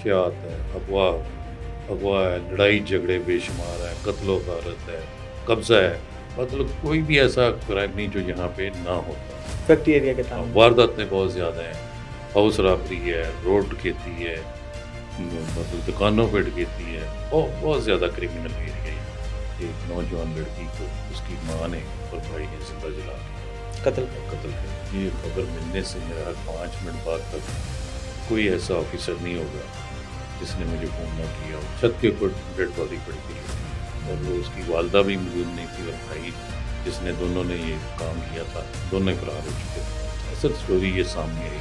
منشیات ہے، اغوا ہے، لڑائی جھگڑے بے شمار ہیں، قتل و غارت ہے، قبضہ ہے، مطلب کوئی بھی ایسا کرائم نہیں جو یہاں پہ نہ ہوتا۔ فیکٹری ایریا کے تعلق وارداتیں بہت زیادہ ہیں، ہاؤس رابری ہے، روڈ ڈکیتی ہے، مطلب دکانوں پہ ڈکیتی ہے، بہت زیادہ کرمنل ایریا ہے۔ ایک نوجوان لڑکی کو اس کی ماں نے اور بھائی نے زندہ جلا کے قتل قتل کر۔ یہ خبر ملنے سے میرا ہر 5 منٹ بعد تک کوئی ایسا آفیسر نہیں ہوگا جس نے مجھے فون نہ کیا ہو۔ چھت کے اوپر ڈیڈ باڈی پڑی تھی اور وہ اس کی والدہ بھی موجود نہیں تھی، اور بھائی جس نے دونوں نے یہ کام کیا تھا دونوں فرار ہو چکے تھے۔ اصل سٹوری یہ سامنے آئی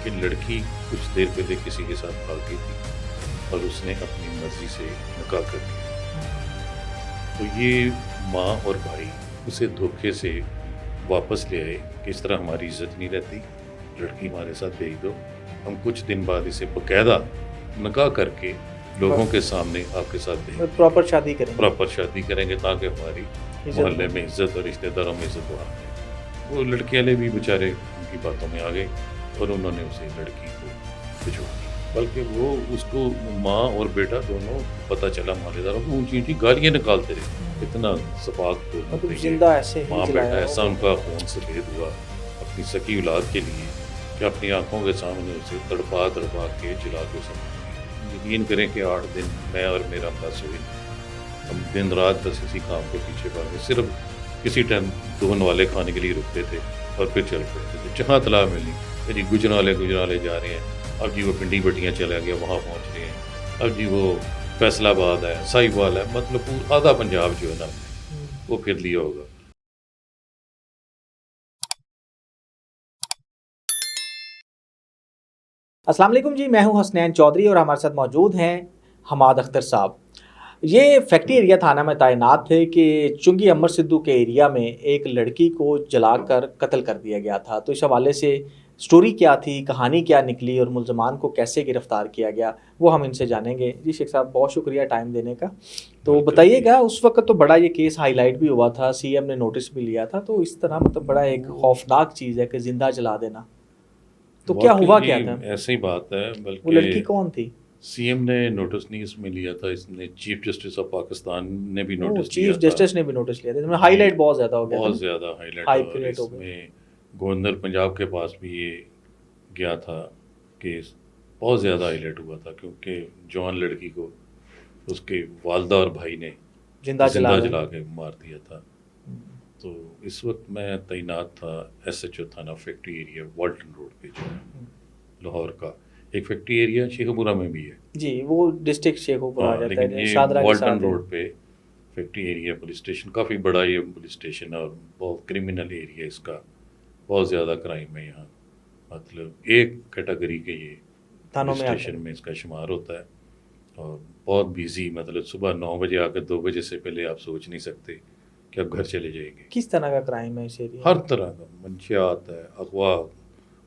کہ لڑکی کچھ دیر پہلے کسی کے ساتھ بھاگ گئی تھی اور اس نے اپنی مرضی سے نکاح کر دیا، تو یہ ماں اور بھائی اسے دھوکے سے واپس لے آئے کہ اس طرح ہماری عزت نہیں رہتی، لڑکی ہمارے ساتھ بھیج دو، ہم کچھ دن بعد اسے باقاعدہ نکاح کر کے لوگوں کے سامنے آپ کے ساتھ دیں گے، پراپر شادی کریں گے، پراپر شادی کریں گے تاکہ ہماری محلے میں عزت اور رشتہ داروں میں عزت بڑھا دیں۔ وہ لڑکی والے بھی بیچارے ان کی باتوں میں آ گئے اور انہوں نے اسے لڑکی کو بھجوا دیا، بلکہ وہ اس کو ماں اور بیٹا دونوں پتہ چلا محلے داروں کو اونچی اونچی گالیاں نکالتے رہے۔ اتنا سفاق مطلب زندہ ایسے ہی ماں جلایا بیٹا ایسا ان کا خون سفید ہوا اپنی سکی اولاد کے لیے کہ اپنی آنکھوں کے سامنے اسے تڑپا کے جلا کے اسے یقین کریں کہ 8 دن میں اور میرا بس ہوئی، ہم دن رات بس اسی کام کے پیچھے بھاگے، صرف کسی ٹائم 2 نوالے کھانے کے لیے رکتے تھے اور پھر چل پڑتے تھے جہاں طلاع ملی کہ جی گجرالے جا رہے ہیں، اب جی وہ پنڈی بٹیاں چلا گیا وہاں پہنچ رہے ہیں، اب جی وہ فیصل آباد ہے، ساہیوال ہے، مطلب آدھا پنجاب جو ہے نا وہ پھر لیا ہوگا۔ السلام علیکم جی، میں ہوں حسنین چودھری اور ہمارے ساتھ موجود ہیں حماد اختر صاحب۔ یہ فیکٹری ایریا تھانہ میں تعینات تھے کہ چنگی امر سدھو کے ایریا میں ایک لڑکی کو جلا کر قتل کر دیا گیا تھا، تو اس حوالے سے سٹوری کیا تھی، کہانی کیا نکلی اور ملزمان کو کیسے گرفتار کیا گیا وہ ہم ان سے جانیں گے۔ جی شیخ صاحب بہت شکریہ ٹائم دینے کا۔ تو بتائیے گا، اس وقت تو بڑا یہ کیس ہائی لائٹ بھی ہوا تھا، سی ایم نے نوٹس بھی لیا تھا، تو اس طرح مطلب بڑا ایک خوفناک چیز ہے کہ زندہ جلا دینا، تو کیا ہوا کیا تھا؟ ایسا ہی بات ہے، وہ بلکہ لڑکی کون تھی؟ سی ایم نے نوٹس نہیں اس میں لیا تھا، اس نے چیف جسٹس آف پاکستان نے بھی نوٹس لیا چیف تھا، جسٹس نے بھی نوٹس لیا تھا، ہائی لائٹ بہت زیادہ ہو گیا تھا، بہت زیادہ ہائی لائٹ، اور اس میں گورنر پنجاب کے پاس بھی یہ گیا تھا کیس، بہت زیادہ ہائی لائٹ ہوا تھا کیونکہ جوان لڑکی کو اس کے والدہ اور بھائی نے زندہ جلا کے مار دیا تھا۔ تو اس وقت میں تعینات تھا ایس ایچ او تھانہ فیکٹری ایریا والٹن روڈ پہ جو ہے لاہور کا، ایک فیکٹری ایریا شیخو پورہ میں بھی ہے جی، وہ ڈسٹرکٹ شیخو پورہ آ جاتا ہے، لیکن یہ شادرہ کے والٹن ساتھ روڈ پہ فیکٹری ایریا پولیس اسٹیشن کافی بڑا یہ پولیس اسٹیشن ہے اور بہت کرمنل ایریا اس کا، بہت زیادہ کرائم ہے یہاں، مطلب ایک کیٹیگری کے یہ پولیس اسٹیشن میں اس کا شمار ہوتا ہے، اور بہت بیزی، مطلب صبح 9 بجے آ کر 2 بجے سے پہلے آپ سوچ نہیں سکتے کہ آپ گھر چلے جائیں گے۔ کس طرح کا کرائم ہے اس ایریا؟ ہر طرح کا، منشیات ہے،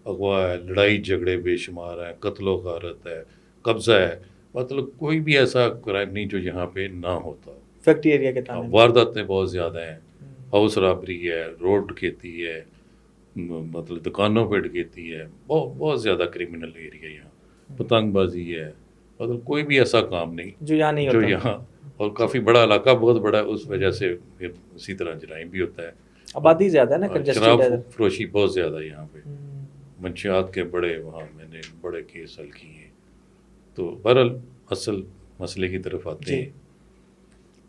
اغوا ہے، لڑائی جھگڑے بے شمار ہیں، قتل و غارت ہے، قبضہ ہے، مطلب کوئی بھی ایسا کرائم نہیں جو یہاں پہ نہ ہوتا۔ فیکٹری ایریا کے تعلق وارداتیں بہت زیادہ ہیں، ہاؤس رابری ہے، روڈ ڈکیتی ہے، مطلب دکانوں پہ ڈکیتی ہے، بہت زیادہ کرمنل ایریا یہاں، پتنگ بازی ہے، مطلب کوئی بھی ایسا کام نہیں جو یہاں نہیں جو ہوتا، یہاں، اور کافی بڑا علاقہ، بہت بڑا، اس وجہ سے پھر اسی طرح جرائم بھی ہوتا ہے، آبادی زیادہ ہے نا، شراب کنجسٹڈ ہے، فروشی بہت زیادہ ہے یہاں پہ، منشیات کے بڑے، وہاں میں نے بڑے کیس حل کیے ہیں۔ تو بہرحال اصل مسئلے کی طرف آتے ہیں،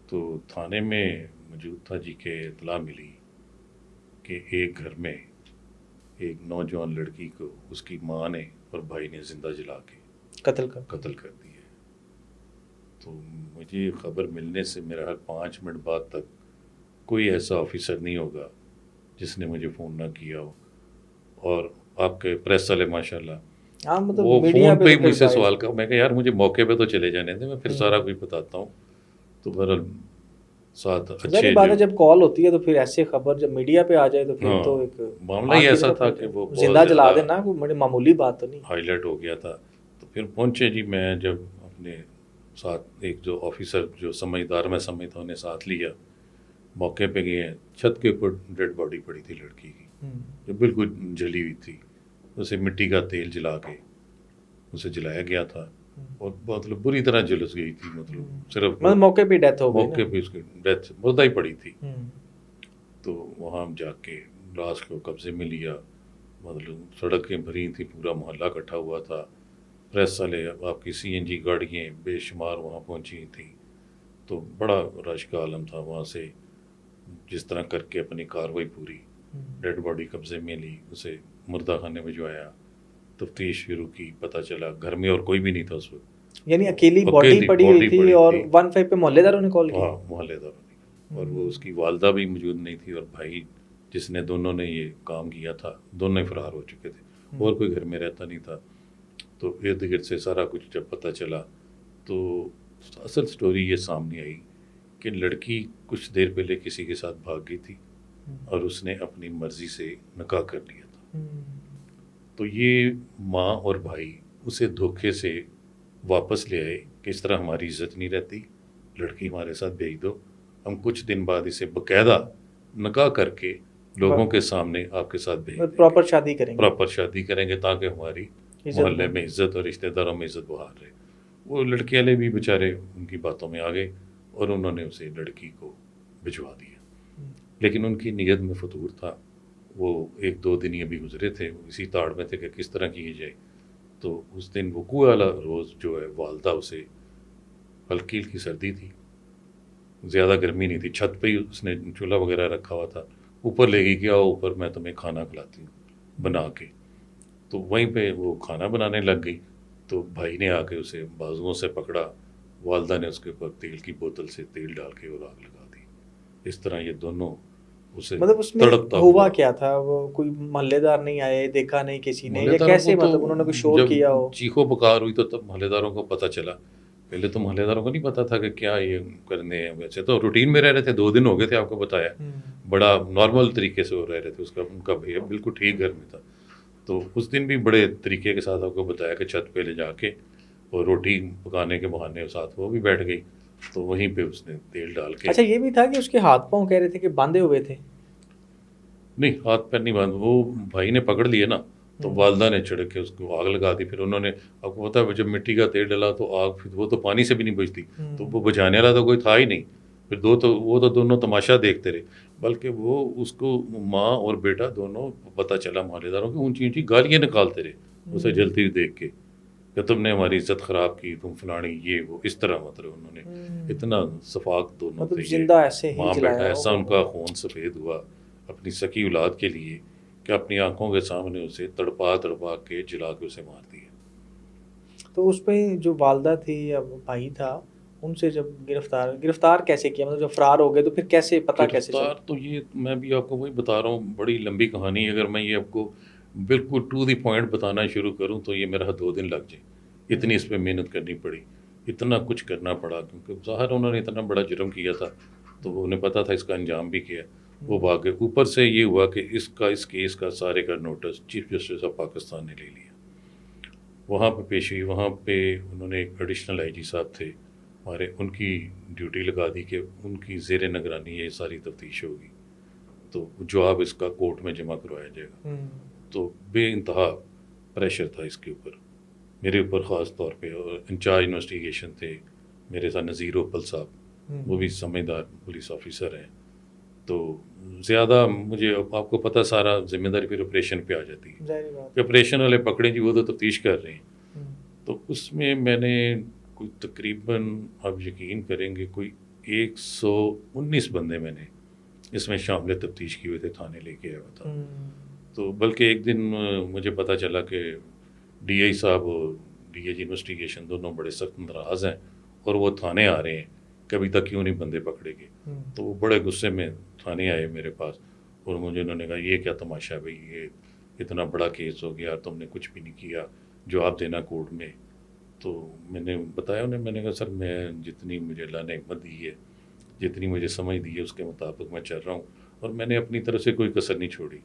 تو تھانے میں موجود تھا جی کہ اطلاع ملی کہ ایک گھر میں ایک نوجوان لڑکی کو اس کی ماں نے اور بھائی نے زندہ جلا کے قتل کر دیا۔ تو مجھے خبر ملنے سے میرا ہر 5 منٹ بعد تک کوئی ایسا آفیسر نہیں ہوگا جس نے مجھے فون نہ کیا ہو، اور آپ کے پریس والے ماشاء اللہ وہ فون پہ ہی مجھ سے سوال کر، میں کہا یار مجھے موقع پہ تو چلے جانے دیں، میں پھر سارا کچھ بتاتا ہوں۔ تو بہرحال ساتھ اچھے بات ہے، جب کال ہوتی ہے تو پھر ایسے خبر جب میڈیا پہ آ جائے تو پھر تو ایک معاملہ ہی ایسا تھا کہ وہ زندہ جلا دینا کوئی معمولی بات تو نہیں، ہائی لائٹ ہو گیا تھا۔ تو پھر پہنچے جی، میں جب اپنے ساتھ ایک جو آفیسر جو سمجھدار میں سمجھتا انہیں ساتھ لیا، موقع پہ گئے ہیں، چھت کے اوپر ڈیڈ باڈی پڑی تھی لڑکی کی جو بالکل جلی ہوئی تھی، اسے مٹی کا تیل جلا کے اسے جلایا گیا تھا، اور مطلب بری طرح جلس گئی تھی، مطلب صرف مطلب موقع پہ ڈیتھ ہو گئی موقع پہ اس کی ڈیتھ مردہ ہی پڑی تھی. تو وہاں ہم جا کے لاش کو قبضے میں لیا. مطلب سڑکیں بھری تھیں، پورا محلہ اکٹھا ہوا تھا، پریس والے، آپ کی CNG گاڑیاں بے شمار وہاں پہنچی تھیں. تو بڑا رش کا عالم تھا. وہاں سے جس طرح کر کے اپنی کاروائی پوری، ڈیڈ باڈی قبضے میں لی، اسے مردہ خانے بھجوایا، تفتیش شروع کی. پتہ چلا گھر میں اور کوئی بھی نہیں تھا اس وقت، یعنی اکیلی باڈی پڑی ہوئی تھی اور 15 پہ محلے داروں نے کال کی. ہاں محلے داروں نے. اور وہ اس کی والدہ بھی موجود نہیں تھی، اور بھائی جس نے دونوں نے یہ کام کیا تھا دونوں ہی فرار ہو چکے تھے، اور کوئی گھر میں رہتا نہیں تھا. تو ارد گرد سے سارا کچھ جب پتہ چلا تو اصل سٹوری یہ سامنے آئی کہ لڑکی کچھ دیر پہلے کسی کے ساتھ بھاگ گئی تھی اور اس نے اپنی مرضی سے نکاح کر لیا تھا. تو یہ ماں اور بھائی اسے دھوکے سے واپس لے آئے کہ اس طرح ہماری عزت نہیں رہتی، لڑکی ہمارے ساتھ بھیج دو، ہم کچھ دن بعد اسے باقاعدہ نکاح کر کے لوگوں کے سامنے آپ کے ساتھ بھیج دیں گے، پراپر شادی کریں گے، پراپر شادی کریں گے تاکہ ہماری محلے میں عزت اور رشتہ داروں میں عزت بحال رہے. وہ لڑکے والے بھی بیچارے ان کی باتوں میں آ گئے اور انہوں نے اسے لڑکی کو بھجوا دیا. لیکن ان کی نیت میں فطور تھا. وہ 1-2 دن یہ بھی گزرے تھے، اسی تاڑ میں تھے کہ کس طرح کیے جائے. تو اس دن وقوع والا روز جو ہے والدہ اسے، ہلکی ہلکی سردی تھی، زیادہ گرمی نہیں تھی، چھت پہ ہی اس نے چولہا وغیرہ رکھا ہوا تھا، اوپر لے گئی کہ آؤ اوپر میں تمہیں کھانا کھلاتی ہوں بنا کے. تو وہیں پہ وہ کھانا بنانے لگ گئی. تو بھائی نے آ کے اسے بازوؤں سے پکڑا، والدہ نے اس کے اوپر تیل کی بوتل سے تیل ڈال کے اور آگ لگا دی. اس طرح یہ دونوں اسے مطلب اس میں تڑپتا ہوا کیا تھا؟ وہ کوئی محلے دار نہیں آئے، دیکھا نہیں کسی نے، یا کیسے مطلب انہوں نے کوئی شور کیا ہو؟ چیخو پکار ہوئی تو تب محلے داروں کو پتہ چلا. پہلے تو محلے داروں کو نہیں پتا تھا کہ کیا یہ کرنے ہیں. ویسے تو روٹین میں رہ رہے تھے، 2 دن ہو گئے تھے آپ کو بتایا، بڑا نارمل طریقے سے وہ رہ رہے تھے. اس کا ان کا بھیا بالکل ٹھیک گھر میں تھا. تو اس دن بھی بڑے طریقے کے ساتھ آپ کو بتایا کہ چھت پہ لے جا کے اور روٹی پکانے کے بہانے ساتھ وہ بھی بیٹھ گئی. تو وہیں پہ اس نے تیل ڈال کے. اچھا یہ بھی تھا کہ اس کے ہاتھ پاؤں کہہ رہے تھے کہ باندھے ہوئے تھے؟ نہیں، ہاتھ پیر نہیں باندھ، وہ بھائی نے پکڑ لیے نا، تو والدہ نے چڑھ کے اس کو آگ لگا دی. پھر انہوں نے، آپ کو پتا ہے جب مٹی کا تیل ڈلا تو آگ پھر وہ تو پانی سے بھی نہیں بجھتی، تو وہ بجھانے والا تو کوئی تھا ہی نہیں. پھر وہ تو دونوں تماشا دیکھتے رہے. بلکہ وہ اس کو ماں اور بیٹا دونوں پتہ چلا محلے داروں کی اونچی اونچی گالیاں نکالتے رہے اسے جلتی ہوئی دیکھ کے کہ تم نے ہماری عزت خراب کی، تم فلانی یہ وہ اس طرح. مطلب انہوں نے اتنا صفاق دونوں مطلب تھے، زندہ ایسے ہی ماں جلایا بیٹا، ایسا ہوگا. ان کا خون سفید ہوا اپنی سکی اولاد کے لیے کہ اپنی آنکھوں کے سامنے اسے تڑپا کے جلا کے اسے مار دیا. تو اس پہ جو والدہ تھی یا بھائی تھا، ان سے جب گرفتار کیسے کیا؟ مطلب جب فرار ہو گئے تو پھر کیسے پتہ کیسے چلا؟ گرفتار تو یہ میں بھی آپ کو وہی بتا رہا ہوں، بڑی لمبی کہانی. اگر میں یہ آپ کو بالکل ٹو دی پوائنٹ بتانا شروع کروں تو یہ میرا 2 دن لگ جائے. اتنی اس پہ محنت کرنی پڑی، اتنا کچھ کرنا پڑا، کیونکہ ظاہر انہوں نے اتنا بڑا جرم کیا تھا تو انہیں پتا تھا اس کا انجام بھی کیا. وہ بھاگے. اوپر سے یہ ہوا کہ اس کیس کا سارے کا notice chief justice of Pakistan نے لے لیا. وہاں پہ پیش ہوئی، وہاں پہ انہوں نے ایک ایڈیشنل IG صاحب تھے ہمارے، ان کی ڈیوٹی لگا دی کہ ان کی زیر نگرانی یہ ساری تفتیش ہوگی، تو جواب اس کا کورٹ میں جمع کروایا جائے گا. تو بے انتہا پریشر تھا اس کے اوپر، میرے اوپر خاص طور پہ. اور انچارج انویسٹیگیشن تھے میرے ساتھ نذیر اوپل صاحب، وہ بھی سمجھدار پولیس آفیسر ہیں. تو زیادہ مجھے، آپ کو پتہ، سارا ذمہ داری پھر آپریشن پہ آ جاتی ہے کہ آپریشن والے پکڑیں جی، وہ تو تفتیش کر رہے ہیں. تو اس میں میں نے کوئی تقریباً، آپ یقین کریں گے، کوئی 119 بندے میں نے اس میں شامل تفتیش کیے ہوئے تھے، تھانے لے کے آیا ہوا تھا. تو بلکہ ایک دن مجھے پتہ چلا کہ DI صاحب اور DIG انویسٹیگیشن دونوں بڑے سخت ناراض ہیں اور وہ تھانے آ رہے ہیں کہ ابھی تک کیوں نہیں بندے پکڑے گئے. تو وہ بڑے غصے میں تھانے آئے میرے پاس اور مجھے انہوں نے کہا یہ کیا تماشا ہے بھائی، یہ اتنا بڑا کیس ہو گیا، تم نے کچھ بھی نہیں کیا، جواب دینا کورٹ میں. تو میں نے بتایا انہیں، میں نے کہا سر میں جتنی مجھے اللہ نے حکمت دی ہے، جتنی مجھے سمجھ دی ہے اس کے مطابق میں چل رہا ہوں اور میں نے اپنی طرف سے کوئی کسر نہیں چھوڑی.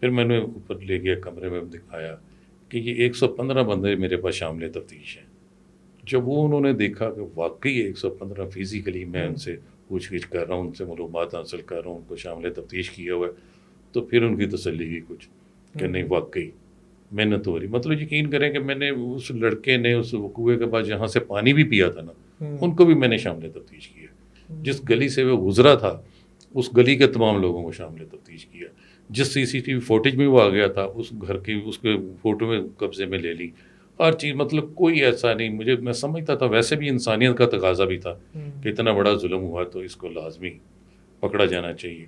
پھر میں نے اوپر لے گیا کمرے میں دکھایا کہ یہ 115 بندے میرے پاس شامل تفتیش ہیں. جب وہ انہوں نے دیکھا کہ واقعی 115 فزیکلی میں ان سے پوچھ گچھ کر رہا ہوں، ان سے معلومات حاصل کر رہا ہوں، ان کو شامل تفتیش کیا ہوا ہے، تو پھر ان کی تسلی کی کچھ کہ نہیں واقعی محنت ہو رہی. مطلب یقین کریں کہ میں نے اس لڑکے نے اس کنویں کے بعد جہاں سے پانی بھی پیا تھا نا, ان کو بھی میں نے شامل تفتیش کیا. جس گلی سے وہ گزرا تھا اس گلی کے تمام لوگوں کو شامل تفتیش کیا. جس CCTV فوٹیج میں وہ آ گیا تھا اس گھر کی اس کے فوٹو میں قبضے میں لے لی. ہر چیز, مطلب کوئی ایسا نہیں. میں سمجھتا تھا ویسے بھی انسانیت کا تقاضا بھی تھا کہ اتنا بڑا ظلم ہوا تو اس کو لازمی پکڑا جانا چاہیے.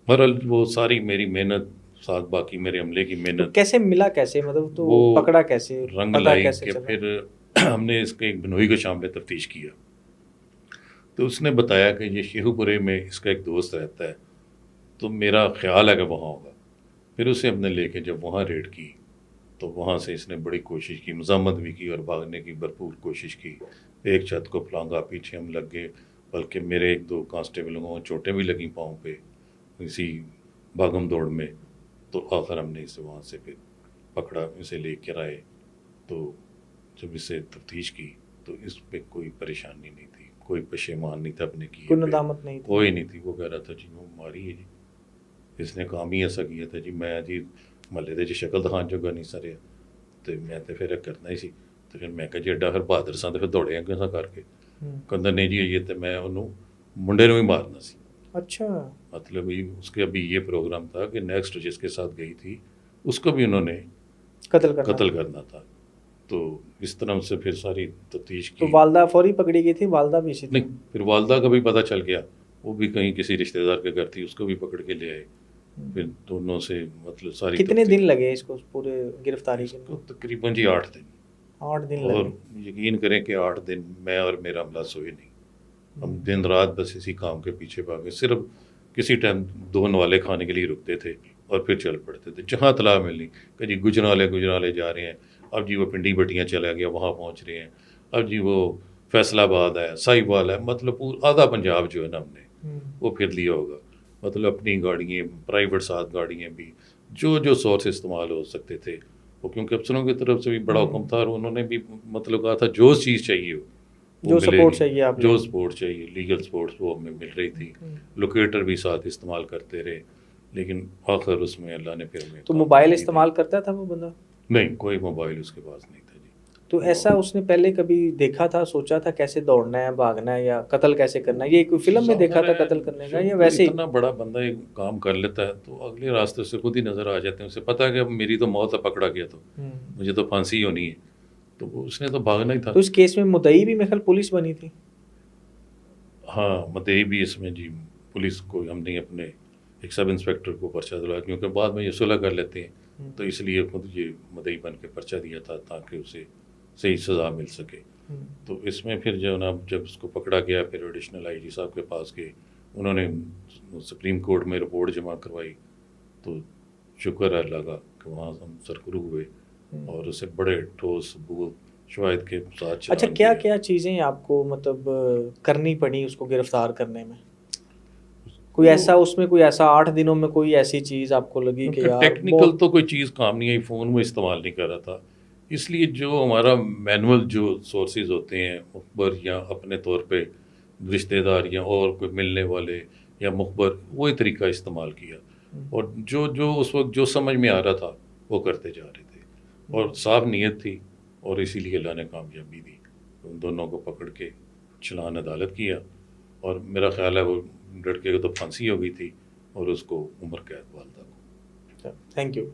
بہرحال وہ ساری میری محنت ساتھ باقی میرے عملے کی محنت کیسے ملا, کیسے مطلب تو وہ پکڑا کیسے, رنگ پتہ لائی کیسے کہ چلا؟ پھر ہم نے اس کے ایک بنوئی کو شامل تفتیش کیا تو اس نے بتایا کہ یہ شیخو پورے میں اس کا ایک دوست رہتا ہے تو میرا خیال ہے کہ وہاں ہوگا. پھر اسے ہم نے لے کے جب وہاں ریڈ کی تو وہاں سے اس نے بڑی کوشش کی, مزاحمت بھی کی اور بھاگنے کی بھرپور کوشش کی. ایک چھت کو پھلانگا, پیچھے ہم لگ گئے, بلکہ میرے 1-2 کانسٹیبلوں کو چوٹیں بھی لگیں پاؤں پہ اسی بھاگم دوڑ میں. تو آخر ہم نے اسے وہاں سے پھر پکڑا, اسے لے کر آئے. تو جب اسے تفتیش کی تو اس پہ کوئی پریشانی نہیں تھی, کوئی پشیمان نہیں تھا اپنے کی, کوئی ندامت نہیں تھی, کوئی نہیں تھی. وہ کہہ رہا تھا جی وہ ماری ہے جی, اس نے کام ہی ایسا کیا تھا جی, میں جی محلے دے جی شکل دکھان جوگا نہیں سارے تو میں تو پھر کرنا ہی سی. تو پھر میں کہا جی ایڈا پھر بہادر سا تو پھر دوڑے ہیں کیسا کر کے کہندا نہیں جی یہ تو میں انہوں منڈے نوں ہی مارنا سی. اچھا, مطلب اس کے ابھی یہ پروگرام تھا کہ نیکسٹ جس کے ساتھ گئی تھی اس کو بھی انہوں نے قتل کرنا تھا. تو اس طرح سے پھر ساری تفتیش کی. تو والدہ فوری پکڑی گئی تھی, والدہ بھی اسی نہیں, پھر والدہ کا بھی پتہ چل گیا, وہ بھی کہیں کسی رشتہ دار کے گھر تھی, اس کو بھی پکڑ کے لے آئے. پھر دونوں سے مطلب ساری کتنے دن لگے اس کو پورے گرفتاری کے کو تقریباً جی 8 دن. 8 دن اور لگے. یقین کریں کہ 8 دن میں اور میرا عملہ سوئے نہیں. ہم دن رات بس اسی کام کے پیچھے بھاگے. صرف کسی ٹائم 2 نوالے کھانے کے لیے رکتے تھے اور پھر چل پڑتے تھے جہاں اطلاع ملنی کہ جی گجرالے جا رہے ہیں, اب جی وہ پنڈی بٹیاں چلا گیا وہاں پہنچ رہے ہیں, اب جی وہ فیصل آباد ہے, ساہیوال ہے, مطلب پورا آدھا پنجاب جو ہے نا ہم نے وہ پھر لیا ہوگا. مطلب اپنی گاڑیاں, پرائیویٹ ساتھ گاڑیاں بھی, جو سورس استعمال ہو سکتے تھے وہ, کیونکہ افسروں کی طرف سے بھی بڑا حکم تھا اور انہوں نے بھی مطلب کہا تھا جو چیز چاہیے ہو وہ ملے سپورٹ گی, چاہیے آپ جو سپورٹ چاہیے, لیگل سپورٹس وہ ہمیں مل رہی تھی. لوکیٹر بھی ساتھ استعمال کرتے رہے, لیکن آخر اس میں اللہ نے پھر ہمیں. تو موبائل استعمال کرتا تھا وہ بندہ؟ نہیں, کوئی موبائل اس کے پاس نہیں تھا جی. تو ایسا اس نے پہلے کبھی دیکھا تھا, سوچا تھا کیسے دوڑنا ہے, بھاگنا ہے, یا قتل کیسے کرنا ہے, یہ کوئی فلم میں دیکھا تھا قتل کرنے کا, یا ویسے ہی اتنا بڑا بندہ ایک کام کر لیتا ہے تو اگلے راستے سے خود ہی نظر آ جاتے ہیں. اسے پتا ہے کہ اب میری تو موت ہے, پکڑا گیا تو مجھے تو پھانسی ہونی ہے, تو اس نے تو بھاگنا ہی تھا. تو اس کیس میں مدعی بھی میرے خیال پولیس بنی تھی. ہاں, مدعی بھی اس میں جی پولیس کو ہم نے اپنے ایک سب انسپیکٹر کو پرچہ دلوایا, کیونکہ بعد میں یہ صلح کر لیتے ہیں تو اس لیے خود یہ مدعی بن کے پرچہ دیا تھا تاکہ اسے صحیح سزا مل سکے. تو اس میں پھر جب اس کو پکڑا گیا پھر ایڈیشنل IG صاحب کے پاس گئے, انہوں نے سپریم کورٹ میں رپورٹ جمع کروائی. تو شکر ہے اللہ کا کہ وہاں ہم سرخرو ہوئے اور اسے بڑے ٹھوس ثبوت شواہد کے ساتھ. اچھا, کیا چیزیں آپ کو مطلب کرنی پڑی اس کو گرفتار کرنے میں؟ کوئی ایسا اس میں کوئی ایسا 8 دنوں میں کوئی ایسی چیز آپ کو لگی کہ یار ٹیکنیکل تو کوئی چیز کام نہیں آئی, فون میں استعمال نہیں کر رہا تھا, اس لیے جو ہمارا مینول جو سورسز ہوتے ہیں مخبر یا اپنے طور پہ رشتہ دار یا اور کوئی ملنے والے یا مخبر, وہی طریقہ استعمال کیا. اور جو اس وقت جو سمجھ میں آ رہا تھا وہ کرتے جا رہے تھے, اور صاف نیت تھی, اور اسی لیے اللہ نے کامیابی دی. ان دونوں کو پکڑ کے چلان عدالت کیا, اور میرا خیال ہے وہ لڑکے کو تو پھانسی ہو گئی تھی اور اس کو عمر قید والدہ کو. Thank you.